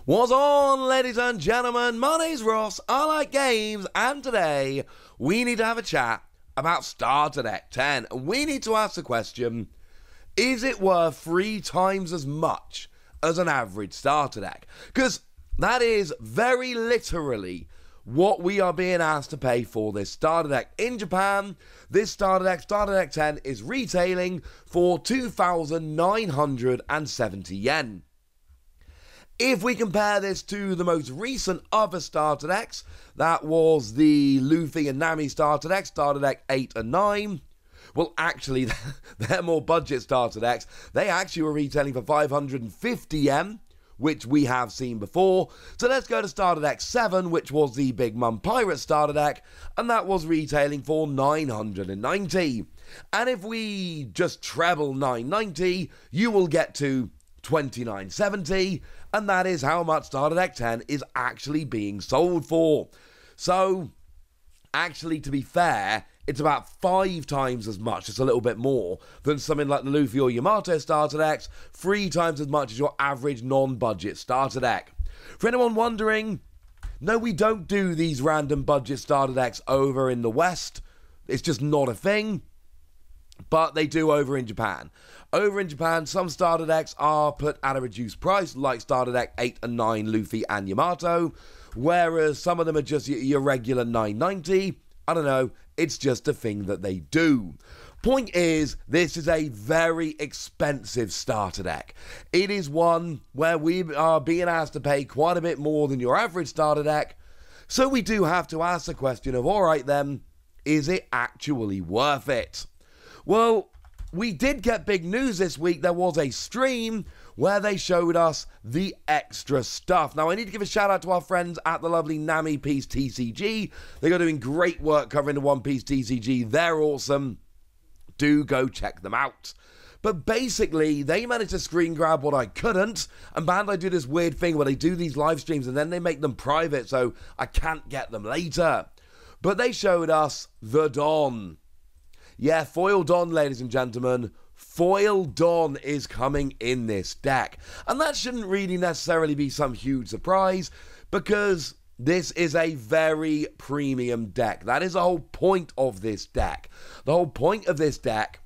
What's on, ladies and gentlemen? My name's Ross, I like games, and today we need to have a chat about Starter Deck 10. We need to ask the question, is it worth 3 times as much as an average starter deck? Because that is very literally what we are being asked to pay for this starter deck. In Japan, this starter deck 10, is retailing for 2,970 yen. If we compare this to the most recent other starter decks, that was the Luffy and Nami starter deck 8 and 9. Well, actually, they're more budget starter decks. They actually were retailing for 550 yen, which we have seen before. So let's go to starter deck 7, which was the Big Mom Pirate starter deck, and that was retailing for 990. And if we just treble 990, you will get to 2970, and that is how much Starter Deck 10 is actually being sold for. So, actually, to be fair, it's about 5 times as much, just a little bit more, than something like the Luffy or Yamato starter decks, 3 times as much as your average non-budget starter deck. For anyone wondering, no, we don't do these random budget starter decks over in the West. It's just not a thing. But they do over in Japan. Over in Japan, some starter decks are put at a reduced price, like starter deck 8 and 9 Luffy and Yamato, whereas some of them are just your regular 990. I don't know, it's just a thing that they do. Point is, this is a very expensive starter deck. It is one where we are being asked to pay quite a bit more than your average starter deck, so we do have to ask the question of, alright then, is it actually worth it? Well, we did get big news this week. There was a stream where they showed us the extra stuff. Now, I need to give a shout out to our friends at the lovely Nami Piece TCG. They are doing great work covering the One Piece TCG. They're awesome. Do go check them out. But basically, they managed to screen grab what I couldn't, and Bandai do this weird thing where they do these live streams and then they make them private, so I can't get them later. But they showed us the Don. Yeah, Foil Don, ladies and gentlemen. Foil Don is coming in this deck. And that shouldn't really necessarily be some huge surprise, because this is a very premium deck. That is the whole point of this deck. The whole point of this deck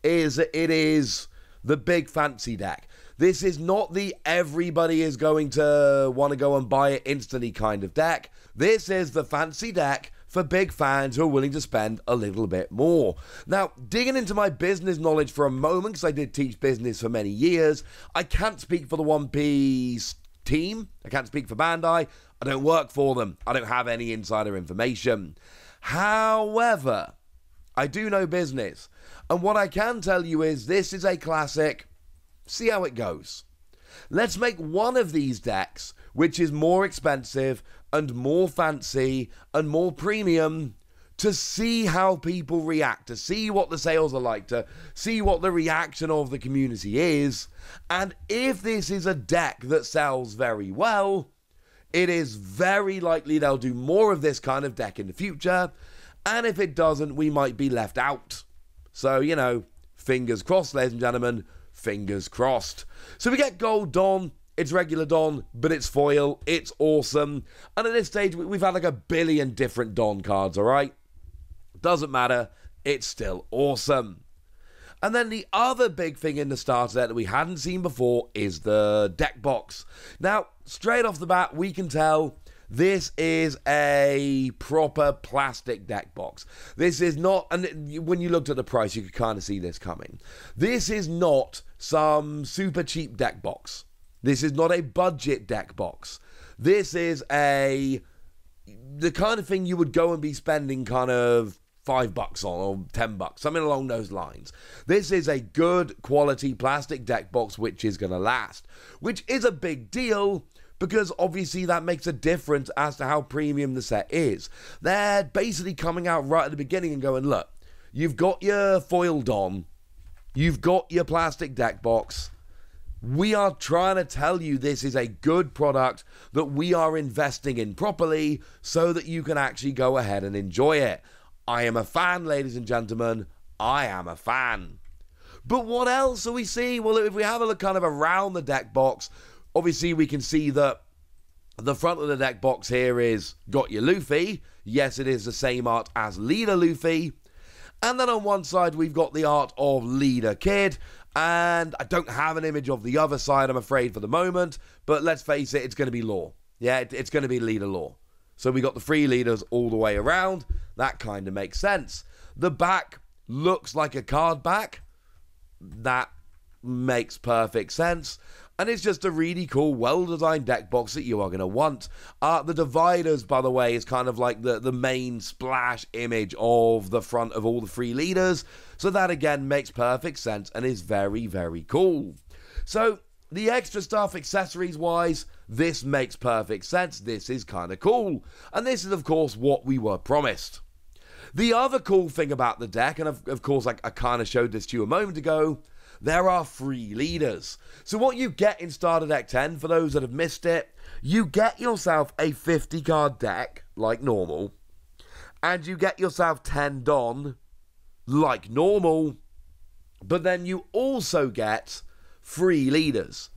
is that it is the big fancy deck. This is not the everybody is going to want to go and buy it instantly kind of deck. This is the fancy deck for big fans who are willing to spend a little bit more. Now, digging into my business knowledge for a moment, because I did teach business for many years, I can't speak for the One Piece team. I can't speak for Bandai. I don't work for them. I don't have any insider information. However, I do know business. And what I can tell you is this is a classic. See how it goes. Let's make one of these decks, which is more expensive and more fancy and more premium, to see how people react, to see what the sales are like, to see what the reaction of the community is. And if this is a deck that sells very well, it is very likely they'll do more of this kind of deck in the future. And if it doesn't, we might be left out. So, you know, fingers crossed, ladies and gentlemen, fingers crossed. So we get Gold Don. It's regular Don, but it's foil. It's awesome. And at this stage, we've had like 1 billion different Don cards, all right? Doesn't matter. It's still awesome. And then the other big thing in the starter set that we hadn't seen before is the deck box. Now, straight off the bat, we can tell this is a proper plastic deck box. This is not, and when you looked at the price, you could kind of see this coming. This is not some super cheap deck box. This is not a budget deck box. This is the kind of thing you would go and be spending kind of $5 on, or $10, something along those lines. This is a good quality plastic deck box which is going to last, which is a big deal, because obviously that makes a difference as to how premium the set is. They're basically coming out right at the beginning and going, look, you've got your foil Don, you've got your plastic deck box. We are trying to tell you this is a good product that we are investing in properly so that you can actually go ahead and enjoy it. I am a fan, ladies and gentlemen. I am a fan. But what else do we see? Well, if we have a look kind of around the deck box, Obviously, we can see that the front of the deck box here is got your Luffy. Yes, it is the same art as Leader Luffy. And then on one side, we've got the art of Leader Kid. And I don't have an image of the other side, I'm afraid, for the moment. But let's face it, it's going to be Law. Yeah, it's going to be Leader Law. So we got the three leaders all the way around. That kind of makes sense. The back looks like a card back. That makes perfect sense. And it's just a really cool, well-designed deck box that you are going to want. The dividers, by the way, is kind of like the main splash image of the front of all the three leaders. So that, again, makes perfect sense and is very, very cool. So the extra stuff, accessories-wise, this makes perfect sense. This is kind of cool. And this is, of course, what we were promised. The other cool thing about the deck, and of course, I kind of showed this to you a moment ago, there are three leaders. So what you get in Starter Deck 10, for those that have missed it, you get yourself a 50-card deck, like normal, and you get yourself 10 Don, like normal, but then you also get 3 leaders.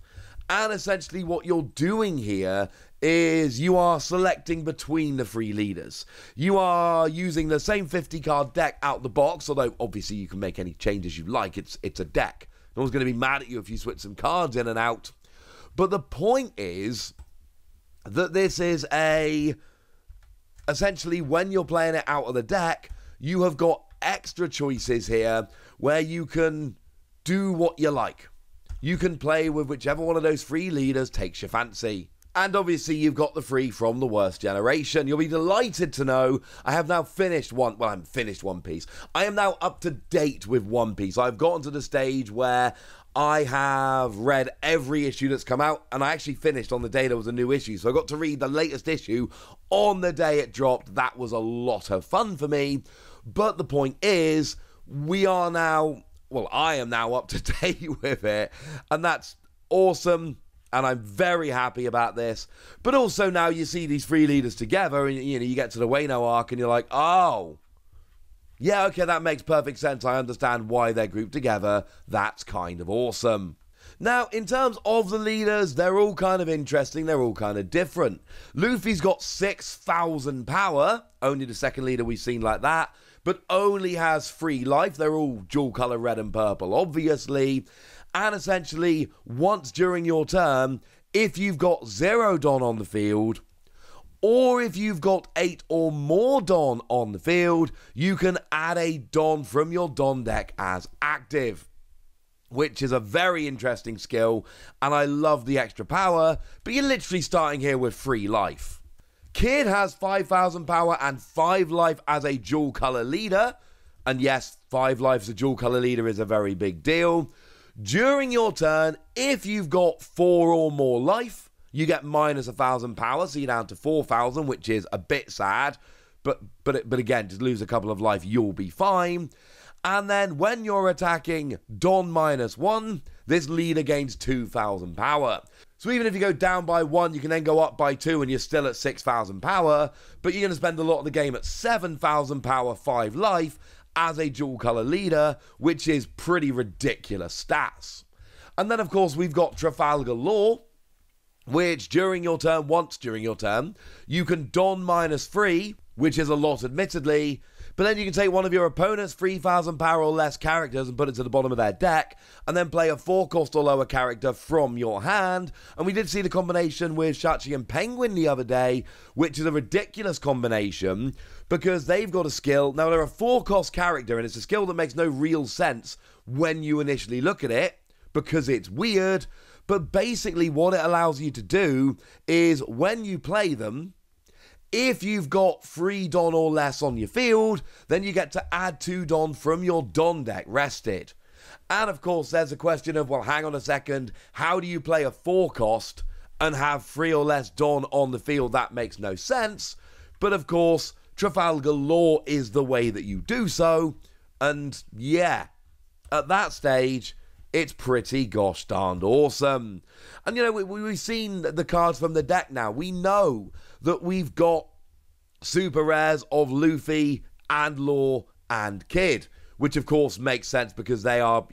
And essentially what you're doing here is you are selecting between the 3 leaders. You are using the same 50-card deck out the box, although obviously you can make any changes you like. It's a deck. No one's going to be mad at you if you switch some cards in and out. But the point is that this is essentially when you're playing it out of the deck, you have got extra choices here where you can do what you like. You can play with whichever one of those 3 leaders takes your fancy. And obviously you've got the 3 from the worst generation. You'll be delighted to know I have now finished I haven't finished One Piece. I am now up to date with One Piece. I've gotten to the stage where I have read every issue that's come out, and I actually finished on the day there was a new issue. So I got to read the latest issue on the day it dropped. That was a lot of fun for me. But the point is, I am now up to date with it, and that's awesome. And I'm very happy about this. But also now you see these 3 leaders together and you get to the Wano arc and you're like, oh, yeah, okay, that makes perfect sense. I understand why they're grouped together. That's kind of awesome. Now, in terms of the leaders, they're all kind of interesting. They're all kind of different. Luffy's got 6,000 power. Only the second leader we've seen like that. But only has 3 life. They're all dual color red and purple, obviously. And essentially, once during your turn, if you've got 0 Don on the field, or if you've got 8 or more Don on the field, you can add a Don from your Don deck as active, which is a very interesting skill, and I love the extra power, but you're literally starting here with 3 life. Kid has 5,000 power and 5 life as a dual color leader, and yes, 5 life as a dual color leader is a very big deal. During your turn, if you've got 4 or more life, you get minus 1,000 power, so you're down to 4,000, which is a bit sad. But again, just lose a couple of life, you'll be fine. And then when you're attacking Don -1, this leader gains 2,000 power. So even if you go down by 1, you can then go up by 2, and you're still at 6,000 power. But you're going to spend a lot of the game at 7,000 power, 5 life, as a dual color leader, which is pretty ridiculous stats. And then, of course, we've got Trafalgar Law, which once during your turn, you can Don -3, which is a lot admittedly, but then you can take one of your opponent's 3,000 power or less characters and put it to the bottom of their deck, and then play a 4-cost or lower character from your hand. And we did see the combination with Shachi and Penguin the other day, which is a ridiculous combination, because they've got a skill. Now, they're a 4-cost character, and it's a skill that makes no real sense when you initially look at it, because it's weird. But basically what it allows you to do is when you play them, if you've got 3 Don or less on your field, then you get to add 2 Don from your Don deck rested. And of course there's a question of, well, hang on a second, how do you play a 4-cost and have 3 or less Don on the field? That makes no sense. But of course, Trafalgar Law is the way that you do so. And yeah, at that stage, it's pretty gosh darned awesome. And you know, we've seen the cards from the deck now. We know that we've got super rares of Luffy and Law and Kid, which of course makes sense because they are,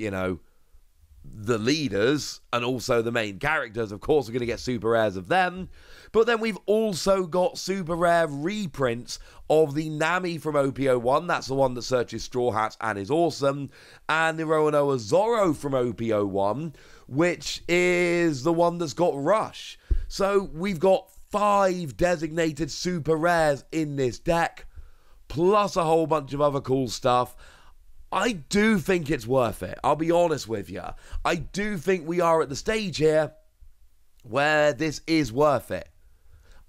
the leaders and also the main characters. Of course, we're going to get super rares of them. But then we've also got super rare reprints of the Nami from OP01. That's the one that searches Straw Hats and is awesome. And the Roanoa Zorro from OP01, which is the one that's got Rush. So we've got 5 designated super rares in this deck, plus a whole bunch of other cool stuff. I do think it's worth it. I'll be honest with you. I do think we are at the stage here where this is worth it.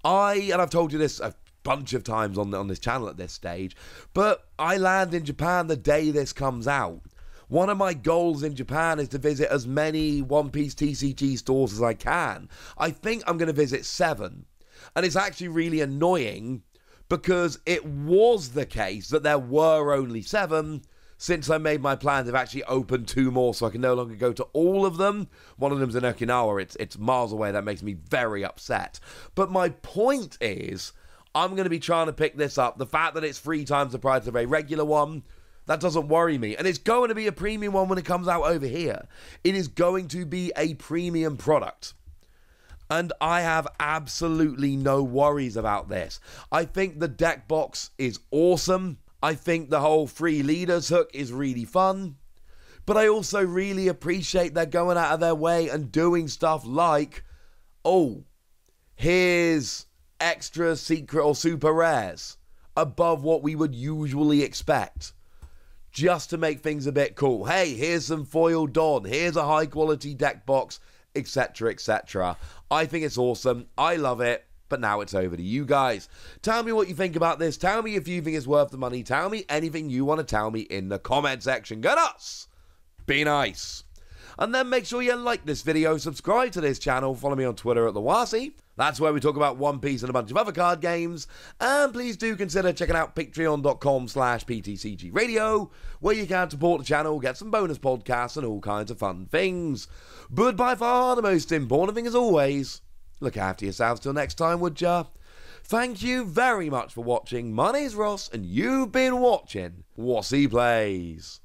And I've told you this a bunch of times on this channel at this stage, but I land in Japan the day this comes out. One of my goals in Japan is to visit as many One Piece TCG stores as I can. I think I'm going to visit 7. And it's actually really annoying because it was the case that there were only 7. Since I made my plans, I've actually opened 2 more, so I can no longer go to all of them. One of them's in Okinawa. It's miles away. That makes me very upset. But my point is, I'm going to be trying to pick this up. The fact that it's 3 times the price of a regular one, that doesn't worry me. And it's going to be a premium one when it comes out over here. It is going to be a premium product. And I have absolutely no worries about this. I think the deck box is awesome. I think the whole free leaders hook is really fun. But I also really appreciate they're going out of their way and doing stuff like, oh, here's extra secret or super rares above what we would usually expect, just to make things a bit cool. Hey, here's some foil Dawn. Here's a high quality deck box, etc., etc. I think it's awesome. I love it. But now it's over to you guys. Tell me what you think about this. Tell me if you think it's worth the money. Tell me anything you want to tell me in the comment section. Go nuts! Be nice. And then make sure you like this video, subscribe to this channel, follow me on Twitter at TheWasi. That's where we talk about One Piece and a bunch of other card games. And please do consider checking out patreon.com/PTCG Radio, where you can support the channel, get some bonus podcasts and all kinds of fun things. But by far the most important thing, as always, look after yourselves till next time, would ya? Thank you very much for watching. My name's Ross, and you've been watching Wasi Plays.